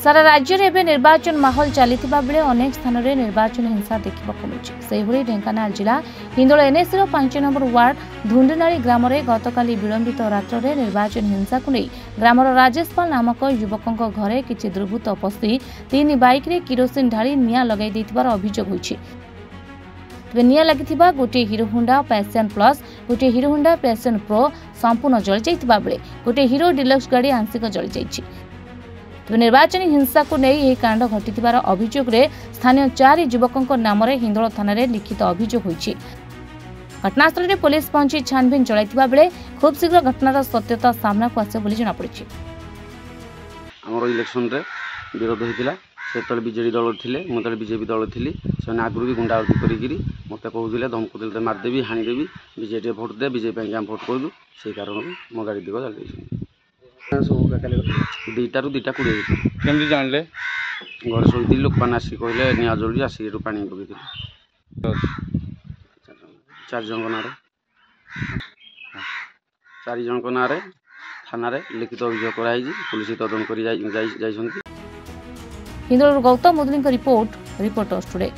सारा राज्य में एवं निर्वाचन माहौल चली बेले अनेक स्थान में निर्वाचन हिंसा देखा मिली। ढेंकानाल जिला हिंदोल एनएसी 5 नंबर वार्ड धुंडनाड़ी ग्राम में गतकाली विलंबित रात्र में निर्वाचन हिंसा को नहीं ग्रामर राजेशपाल नामक युवकों घरे किसी दुर्बृत्त पशि 3 बाइक रे किरोसिन ढाली निआं लगाई देथिबार अभियोग होइछि। निआं लगी गोटे हिरो होंडा पैशन प्लस गोटे हिरो होंडा पैशन प्रो संपूर्ण जली जाइथिबा बेले गोटे हिरो डिलक्स गाड़ी आंशिक जली जाइछि। निर्वाचन हिंसा को नहीं यह कांड घटिथिबार अभियोग रे स्थानीय 4 युवकों नाम हिंदोल थाना रे लिखित अभियोग होइछि। घटनास्थल में पुलिस पहुंची छानबीन चलाइथिबा बेले खूब शीघ्र घटनार सत्यता सामना को आसे बोली जना पड़िछि। हमर इलेक्शन रे विरोध होइतिला से बीजेडी दल थिले मो बीजेपी दल थी से आगुरी भी गुंडागर्दी करी मत कहते धमकुले मारदेवी हाणीदेवी बीजेडी भोट दे बीजेपी आम भोट करूँ से कारण मो गाड़ी दिग चल सब 2टा ରୁ 2ଟା 20 केमती जानले घर शोती लोक मैंने आसिक कहले निआ जलुरी आसिक पा पकई 4 जन ना 4 जन ना थाना लिखित अभियोग कराई पुलिस तदन कर गौतम मुदली रिपोर्ट रिपोर्टर्स टुडे।